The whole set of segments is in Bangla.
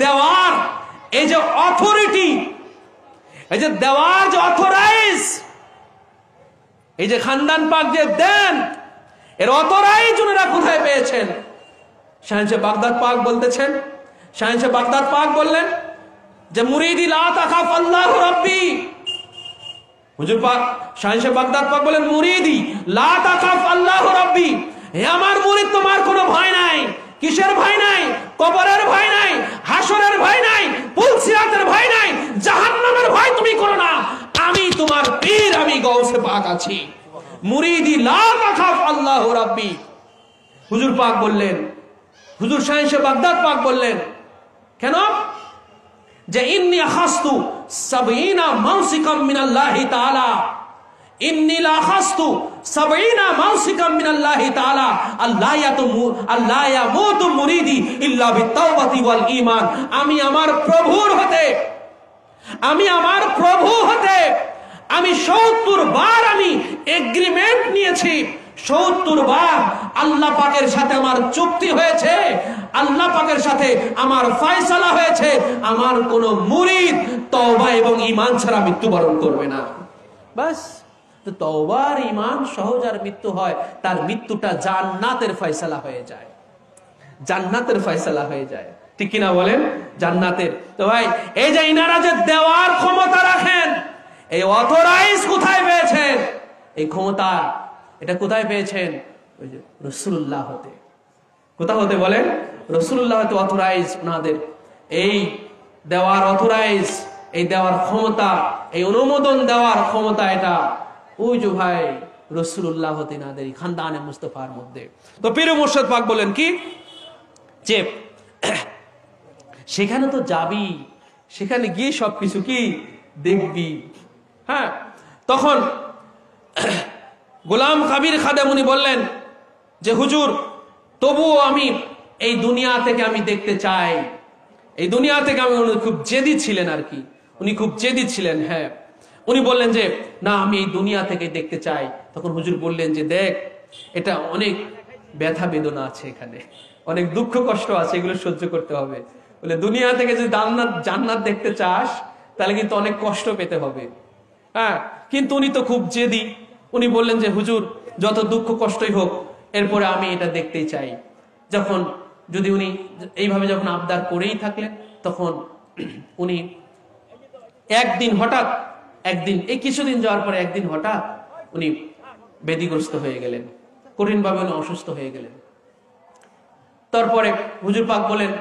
দেওয়ার এই যে অথরিটি, এই যে দেওয়ার যে অথরাইজ, এই যে খানদান পাক যে দেন, এর অথরাইজ ওনারা কোথায় পেয়েছেন? শাহেনশা বাগদাদ পাক বলতেছেন, শাহেনশা বাগদাদ পাক বললেন যে মুরিদি লা তাখাফ আল্লাহু রাব্বি। হুজুর পাক শাহেনশা বাগদাদ পাক বলেন মুরিদি লা তাখাফ আল্লাহু রাব্বি, হে আমার মুরিদ তোমার কোনো ভয় নাই। কিসের ভয় নাই? কবরের ভয় নাই, হাসরের ভয় নাই, পুলসিরাতের ভয় নাই, জাহান্নামের ভয় তুমি করো না। আমি তোমার পীর, আমি গৌসে পাক আছি। মুরিদি লা তাখাফ আল্লাহু রাব্বি। হুজুর পাক বললেন, হুজুর শাহেনশা বাগদাদ পাক বললেন কেন? যে ইন্নী আখাস্তু 70 মাউসিকাম মিনাল্লাহি তাআলা, ইন্নী লা আখাস্তু 70 মাউসিকাম মিনাল্লাহি তাআলা আল্লাহ ইয়ামুতু মুরিদি ইল্লা বিত্তাওবাতি ওয়াল ঈমান। আমি আমার প্রভুর হতে, আমি আমার প্রভু হতে আমি 70 বার আমি এগ্রিমেন্ট নিয়েছি, 70 বার আল্লাহ পাকের সাথে আমার চুক্তি হয়েছে, আল্লাহ পাকের সাথে আমার ফয়সালা হয়েছে, আমার কোন মুরিদ তওবা এবং ঈমান ছাড়া মৃত্যুবরণ করবে না। বাস, তো তওবা আর ঈমান সহজ আর মৃত্যু হয়, তার মৃত্যুটা জান্নাতের ফয়সালা হয়ে যায়, জান্নাতের ফয়সালা হয়ে যায়, ঠিক কিনা বলেন? জান্নাতের। তো ভাই এই যে ইনারা যে দেওয়ার ক্ষমতা রাখেন, এই অথরাইজ কোথায় পেয়েছেন? এই ক্ষমতা এটা কোথায় পেয়েছেন? ওই যে রাসূলুল্লাহ হতে। কোথা হতে বলেন? রাসূলুল্লাহ হতে অথরাইজ ওনাদের এই দেওয়ার অথরাইজ, এই দেওয়ার ক্ষমতা, এই অনুমোদন দেওয়ার ক্ষমতা, এটা ওই যে ভাই রাসূলুল্লাহ হতে নাদের খানদানে মুস্তাফার মধ্যে। তো পীর মুর্শিদ পাক বলেন কি যে সেখানে তো যাবি, সেখানে গিয়ে সবকিছু কি দেখবি। হ্যাঁ, তখন গোলাম কাবির খাদেমুনি বললেন যে হুজুর তবুও আমি এই দুনিয়া থেকে আমি দেখতে চাই, এই দুনিয়া থেকে আমি, উনি খুব জেদি ছিলেন আর কি, উনি খুব জেদি ছিলেন। হ্যাঁ, উনি বললেন যে না আমি এই দুনিয়া থেকে দেখতে চাই। তখন হুজুর বললেন যে দেখ, এটা অনেক ব্যথা বেদনা আছে, এখানে অনেক দুঃখ কষ্ট আছে, এগুলো সহ্য করতে হবে। বলে দুনিয়া থেকে যদি জান্নাত দেখতে চাস তাহলে কিন্তু অনেক কষ্ট পেতে হবে। হ্যাঁ, কিন্তু উনি তো খুব জেদি, উনি বললেন যে হুজুর যত দুঃখ কষ্টই হোক এরপরে আমি এটা দেখতেই চাই। যখন যদি উনি এইভাবে যখন আবদার করেই থাকলেন, তখন উনি একদিন হঠাৎ, একদিন এই কিছুদিন যাওয়ার পরে একদিন হঠাৎ উনি ব্যাধিগ্রস্ত হয়ে গেলেন, কঠিনভাবে উনি অসুস্থ হয়ে গেলেন। তারপরে হুজুর পাক বলেন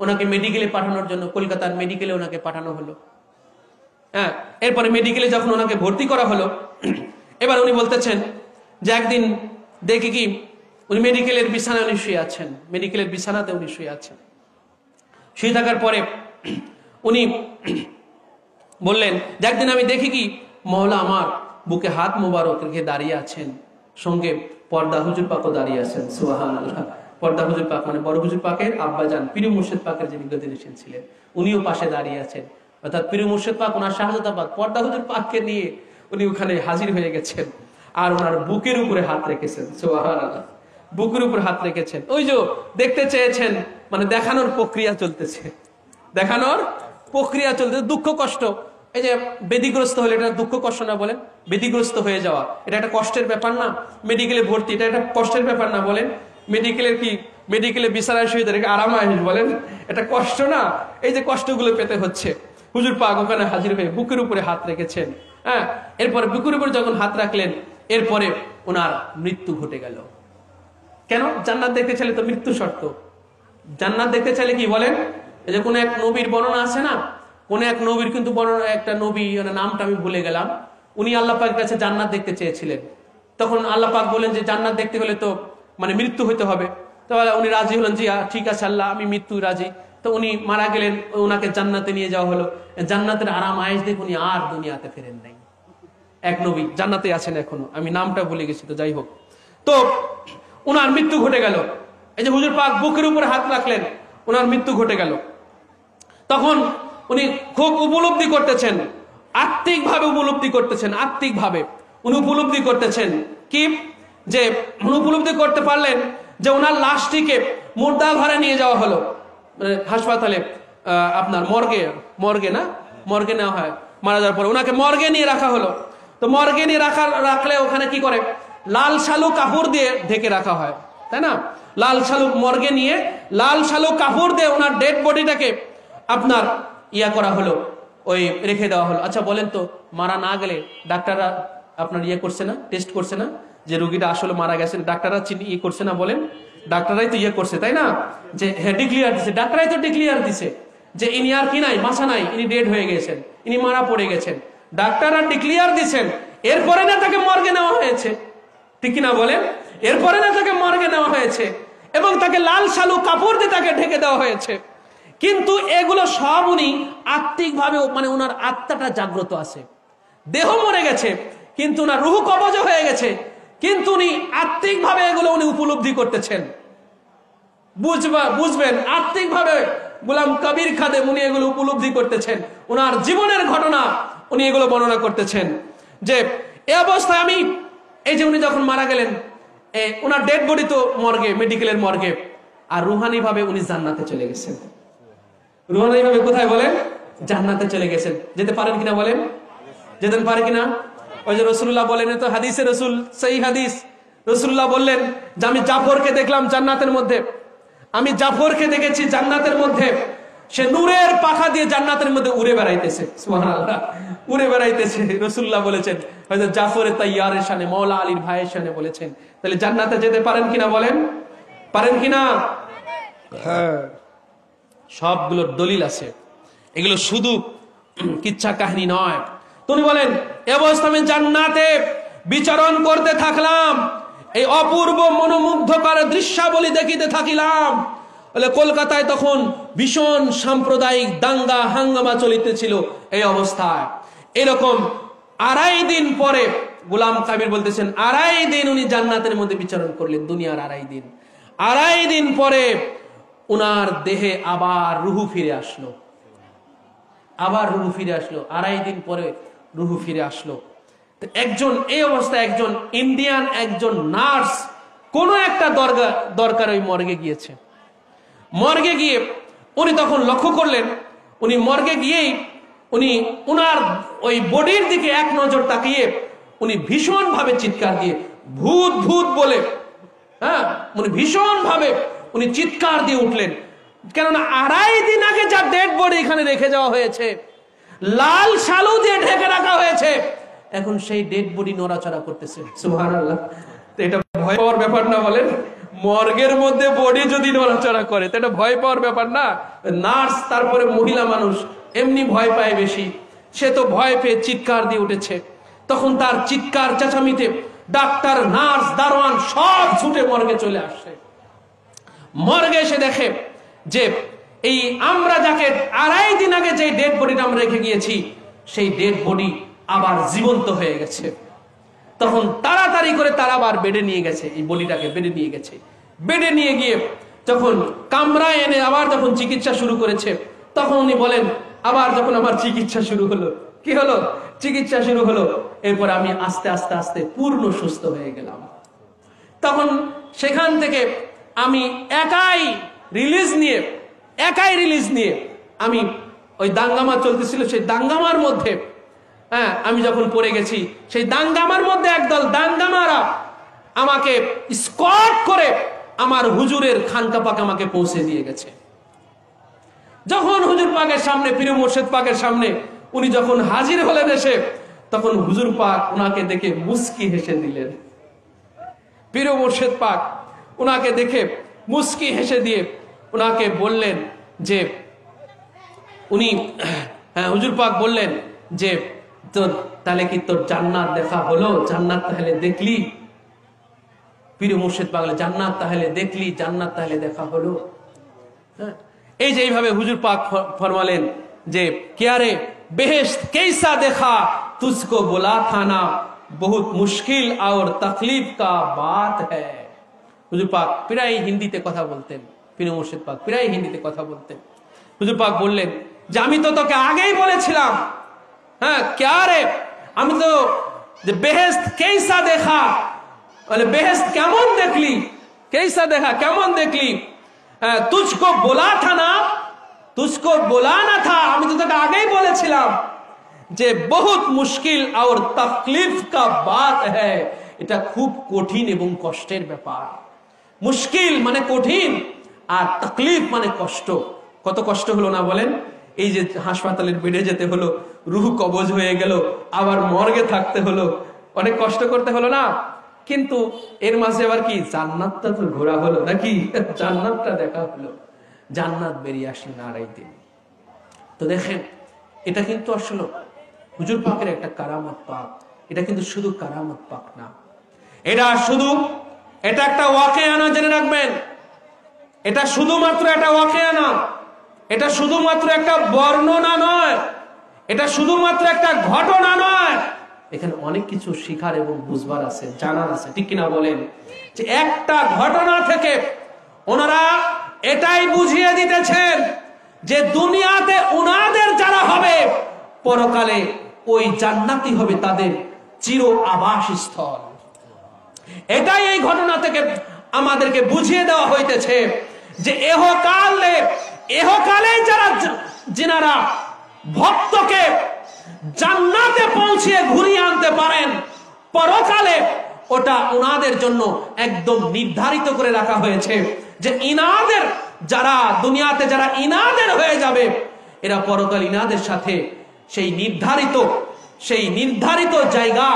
ওনাকে মেডিকেলে পাঠানোর জন্য, কলকাতার মেডিকেলে ওনাকে পাঠানো হলো। হ্যাঁ, এরপরে মেডিকেলে যখন ওনাকে ভর্তি করা হলো, এবার উনি বলতেছেন যে একদিন দেখি কি উনি মেডিকেলের বিছানায় উনি শুয়ে আছেন, মেডিকেলের বিছানাতে উনি শুয়ে আছেন। শুয়ে থাকার পরে উনি বললেন যে একদিন আমি দেখি কি মওলা আমার বুকে হাত মোবারক রেখে দাঁড়িয়ে আছেন, সঙ্গে পর্দা হুজুর পাকও দাঁড়িয়ে আছেন। সুবহানাল্লাহ। পর্দা হুজুর পাক মানে বড় হুজুর পাকের আব্বাজান পীর মুর্শিদ পাকের যিনি গদিনশীল ছিলেন, উনিও পাশে দাঁড়িয়ে আছেন। অর্থাৎ পীর মুর্শিদ পাক ওনার শাহজাদাবাদ পর্দা হুজুর পাককে নিয়ে উনি ওখানে হাজির হয়ে গেছেন, আর ওনার বুকের উপরে হাত রেখেছেন। সুবহানাল্লাহ, বুকের উপর হাত রেখেছেন। ওই যে দেখতে চেয়েছেন, মানে দেখানোর প্রক্রিয়া চলতেছে, দেখানোর প্রক্রিয়া চলতেছে। দুঃখ কষ্ট, এই যে বেদিগ্রস্ত হলে এটা দুঃখ কষ্ট না বলেন? বেদিগ্রস্ত হয়ে যাওয়া এটা একটা কষ্টের ব্যাপার না? মেডিকেলে ভর্তি এটা একটা কষ্টের ব্যাপার না বলেন? মেডিকেলের কি, মেডিকেলে বিছানায় শুয়ে তাদেরকে আরাম আসবে বলেন? এটা কষ্ট না? এই যে কষ্টগুলো পেতে হচ্ছে, হুজুর পাক ওখানে হাজির হয়ে বুকের উপরে হাত রেখেছেন। হ্যাঁ, এরপরে বুকের উপরে যখন হাত রাখলেন, এরপরে ওনার মৃত্যু ঘটে গেল। কেন? জান্নাত দেখতে চাইলে তো মৃত্যু শর্ত। জান্নাত দেখতে চাইলে কি বলেন? এই যে কোন এক নবীর বর্ণনা আছে না, কোন এক নবীর কিন্তু বর্ণনা, একটা নবী নামটা আমি ভুলে গেলাম, উনি আল্লাহ পাকের কাছে জান্নাত দেখতে চেয়েছিলেন। তখন আল্লাহ পাক বলেন যে জান্নাত দেখতে হলে তো মানে মৃত্যু হইতে হবে। তাহলে উনি রাজি হলেন, জি ঠিক আছে আল্লাহ আমি মৃত্যু রাজি। তো উনি মারা গেলেন, ওনাকে জান্নাতে নিয়ে যাওয়া হলো। জান্নাতের আরাম আয়েশ দেখে উনি আর দুনিয়াতে ফেরেন নাই। এক নবী জান্নাতে আছেন এখনো, আমি নামটা ভুলে গেছি, তো যাই হোক। তো ওনার মৃত্যু ঘটে গেল। এই যে হুজুর পাক বুকের উপরে হাত রাখলেন, ওনার মৃত্যু ঘটে গেল। তখন উনি খুব উপলব্ধি করতেছেন, আত্মিকভাবে উপলব্ধি করতেছেন, আত্মিকভাবে উনি উপলব্ধি করতেছেন কি, যে উনি উপলব্ধি করতে পারলেন যে ওনার লাশটিকে মুর্দা ঘরে নিয়ে যাওয়া হলো, হাসপাতালে আপনার মর্গে মর্গে না মর্গে নেওয়া হয়, মারা যাওয়ার পরে ওনাকে মর্গে নিয়ে রাখা হলো। তো মর্গে নিয়ে রাখলে ওখানে কি করে, লাল শালু কাপড় দিয়ে ঢেকে রাখা হয়, তাই না? লাল শালু মর্গে নিয়ে লাল শালু কাপড় দিয়ে ওনার ডেড বডিটাকে আপনার করা হলো, ওই রেখে দেওয়া হলো। আচ্ছা বলেন তো, মারা না গেলে ডাক্তাররা আপনার করছে না, টেস্ট করছে না যে রোগীটা আসলে মারা গেছে? ডাক্তাররা করছে না? বলেন, ডাক্তাররাই তো করছে, তাই না? যে হ্যাঁ ডিক্লিয়ার দিছে, ডাক্তাররাই তো ডিক্লিয়ার দিছে যে ইনি আর কি নাই, মাথা নাই, ইনি ডেড হয়ে গেছেন, ইনি মারা পড়ে গেছেন। ডাক্তাররা ডিক্লিয়ার দিচ্ছেন, এরপরে না তাকে মর্গে নেওয়া হয়েছে, ঠিক কিনা বলেন? এরপরে না তাকে মর্গে নেওয়া হয়েছে এবং তাকে লাল শালু কাপড় দিয়ে তাকে ঢেকে দেওয়া হয়েছে। কিন্তু এগুলো সব উনি আত্মিক ভাবে, মানে ওনার আত্মাটা জাগ্রত আছে, দেহ মরে গেছে কিন্তু ওনার রুহ কবজ হয়ে গেছে, কিন্তু উনি আত্মিক ভাবে এগুলো উনি উপলব্ধি করতেছেন। বুঝবেন, আত্মিক ভাবে গোলাম কবির খাদেম উনি এগুলো উপলব্ধি করতেছেন, ওনার জীবনের ঘটনা উনি এগুলো বর্ণনা করতেছেন যে এই অবস্থায় আমি, এই যে উনি যখন মারা গেলেন, ওনার ডেড বডি তো মর্গে, মেডিকেলের মর্গে, আর রুহানি ভাবে উনি জান্নাতে চলে গেছেন। রুহানি ভাবে কোথায় বলেন? জান্নাতে চলে গেছেন। যেতে পারেন কিনা বলেন? যেতে পারে কিনা? ওই যে রাসূলুল্লাহ বলেন, তো হাদিসে রাসূল, সেই হাদিস, রাসূলুল্লাহ বললেন যে আমি জাফরকে দেখলাম জান্নাতের মধ্যে, আমি জাফরকে দেখেছি জান্নাতের মধ্যে, সে নূরের পাখা দিয়ে জান্নাতের মধ্যে উড়ে বেড়াইতেছে। সুবহানাল্লাহ, উড়ে বেড়াইতেছে। রাসূলুল্লাহ বলেছেন, হযরত জাফরের তাইয়ারের শানে, মাওলা আলীর ভাইয়ের শানে বলেছেন। তাহলে জান্নাতে যেতে পারেন কিনা বলেন? পারেন কিনা? হ্যাঁ, সবগুলোর দলিল আছে, এগুলো শুধু কিচ্ছা কাহিনী নয়। তুমি বলেন এ অবস্থা আমি জান্নাতে বিচরণ করতে থাকলাম, এই অপূর্ব মনোমুগ্ধকর দৃশ্যাবলী দেখিতে থাকিলাম। বলে কলকাতায় তখন ভীষণ সাম্প্রদায়িক দাঙ্গা হাঙ্গামা চলিতেছিল। এই অবস্থায় এরকম 2.5 দিন পরে গোলাম কাবির বলতেছেন, 2.5 দিন উনি জান্নাতের মধ্যে বিচরণ করলেন, দুনিয়ার 2.5 দিন। 2.5 দিন পরে উনার দেহে আবার রুহু ফিরে আসলো, আবার রুহু ফিরে আসলো। 2.5 দিন পরে রুহু ফিরে আসলো। একজন, এই অবস্থায় একজন ইন্ডিয়ান একজন নার্স কোন একটা দরকার ওই মর্গে গিয়েছে। মর্গে গিয়ে উনি তখন লক্ষ্য করলেন, উনি মর্গে গিয়েই উনি উনার ওই বডির দিকে এক নজর তাকিয়ে উনি ভীষণ ভাবে চিৎকার দিয়ে, ভূত ভূত বলে, হ্যাঁ, উনি ভীষণ ভাবে উনি চিৎকার দিয়ে উঠলেন। কেননা 2.5 দিন আগে যা ডেড বডি এখানে রেখে যাওয়া হয়েছে, লাল শালু দিয়ে ঢেকে রাখা হয়েছে, এখন সেই ডেড বডি নড়াচড়া করতেছে। সুবহানাল্লাহ, এটা ভয় পাওয়ার ব্যাপার না? বলেন, মর্গের মধ্যে বডি যদি নড়াচড়া করে তো এটা ভয় পাওয়ার ব্যাপার না? নার্স, তারপরে মহিলা মানুষ, এমনি ভয় পায় বেশি, সে তো ভয় পেয়ে চিৎকার দিয়ে উঠেছে। তখন তার চিৎকার চেঁচামিতে ডাক্তার, নার্স, দারোয়ান সব ছুটে মর্গে চলে আসছে। মর্গে এসে দেখে যে এই আমরা যাকে 2.5 দিন আগে যে ডেড বডিটা আমরা রেখে গিয়েছি, সেই ডেড বডি আবার জীবন্ত হয়ে গেছে। তখন তাড়াতাড়ি করে তারা আবার বেডে নিয়ে গেছে, এই বডিটাকে বেডে নিয়ে গেছে। বেডে নিয়ে গিয়ে যখন কামরায় এনে আবার যখন চিকিৎসা শুরু করেছে, তখন উনি বলেন, আবার যখন আমার চিকিৎসা শুরু হলো, কি হলো? চিকিৎসা শুরু হলো, এরপর আমি আস্তে আস্তে আস্তে পূর্ণ সুস্থ হয়ে গেলাম। তখন সেখান থেকে আমি একাই রিলিজ নিয়ে আমি ওই দাঙ্গামা চলতেছিল, সেই দাঙ্গামার মধ্যে, হ্যাঁ, আমি যখন পড়ে গেছি, সেই দাঙ্গামার মধ্যে একদল দাঙ্গামারা আমাকে স্কট করে আমার হুজুরের খানকা পাক আমাকে পৌঁছে দিয়ে গেছে। যখন হুজুর পাকের সামনে, পীর মুর্শিদ পাকের সামনে উনি যখন হাজির হলেন এসে, তখন হুজুর পাক ওনাকে দেখে মুস্কি হেসে দিলেন। পীর মুর্শিদ পাক ওনাকে দেখে মুস্কি হেসে দিয়ে ওনাকে বললেন যে, উনি, হ্যাঁ, হুজুর পাক বললেন যে, তো তাহলে কি তোর জান্নাত দেখা হলো? জান্নাত তাহলে দেখলি? পীর মুর্শিদ পাক বলে, জান্নাত তাহলে দেখলি, জান্নাত তাহলে দেখা হলো। হ্যাঁ, এই যে এইভাবে হুজুর পাক ফরমালেন যে, ক্যারে বেহেশত कैसा देखा तुझको बोला था ना बहुत मुश्किल और तकलीफ का बात है। হুজুর পাক প্রায় হিন্দিতে কথা বলতেন, পীর মুর্শিদ পাক প্রায় হিন্দিতে কথা বলতেন। হুজুর পাক বললেন যে, আমি তো তোকে আগেই বলেছিলাম, হ্যাঁ, ক্যারে, আমি তো যে বেহেশত कैसा देखा, বলে বেহেশত কেমন দেখলি, कैसा देखा কেমন দেখলি, তুঝকো बोला था ना तुझको बोला ना था, আমি তো তোকে আগেই বলেছিলাম যে বহুত মুশকিল আর তকলিফ কা বাত है, এটা খুব কঠিন এবং কষ্টের ব্যাপার। মুশকিল মানে কঠিন আর তকলিফ মানে কষ্ট। কত কষ্ট হলো না বলেন? এই যে হাসপাতালের বেডে যেতে হলো, রূহ কবজ হয়ে গেল, আবার মর্গে থাকতে হলো, অনেক কষ্ট করতে হলো না? কিন্তু এর মাঝে আবার কি জান্নাতটা তো ঘোরা হলো নাকি? জান্নাতটা দেখা হলো, জান্নাত বেরিয়ে আসলো না 2.5 দিন। তো দেখেন এটা কিন্তু আসলে হুজুর পাকের একটা কারামত পাক। এটা কিন্তু শুধু কারামত পাক না, এটা একটা ওয়াকিয়া না, জেনে রাখবেন। এটা শুধুমাত্র একটা ওয়াকিয়া না, এটা শুধুমাত্র একটা বর্ণনা নয়, এটা শুধুমাত্র একটা ঘটনা নয়। এখানে অনেক কিছু শিখার এবং বুঝবার আছে, জানার আছে, ঠিক কিনা বলেন? যে একটা ঘটনা থেকে ওনারা এটাই বুঝিয়ে দিতেছেন যে দুনিয়াতে উনাদের যারা হবে, পরকালে ওই জান্নাতই হবে তাদের চির আবাসস্থল। এটাই এই ঘটনা থেকে আমাদেরকে বুঝিয়ে দেওয়া হইতেছে যে এহকালে যারা ভক্তকে জান্নাতে পৌঁছিয়ে ঘুরিয়ে আনতে পারেন, পরকালে ওটা ওনাদের জন্য একদম নির্ধারিত করে রাখা হয়েছে যে ইনাদের যারা দুনিয়াতে যারা ইনাদের হয়ে যাবে, এরা পরকাল ইনাদের সাথে সেই নির্ধারিত জায়গা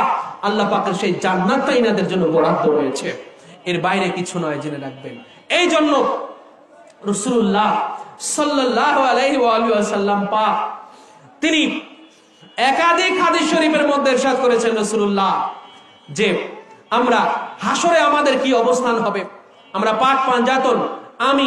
আল্লাহ পাকের সেই জান্নাতটা ইনাদের জন্য বরাদ্দ রয়েছে, এর বাইরে কিছু নয়, জেনে রাখবেন। এই জন্য রাসূলুল্লাহ সাল্লাল্লাহু আলাইহি ওয়াসাল্লাম পাক তিনি একাধিক হাদিস শরীফের মধ্যে ইরশাদ করেছেন রাসূলুল্লাহ যে আমরা হাসরে আমাদের কি অবস্থান হবে, আমরা পাক পাঞ্জাতন আমি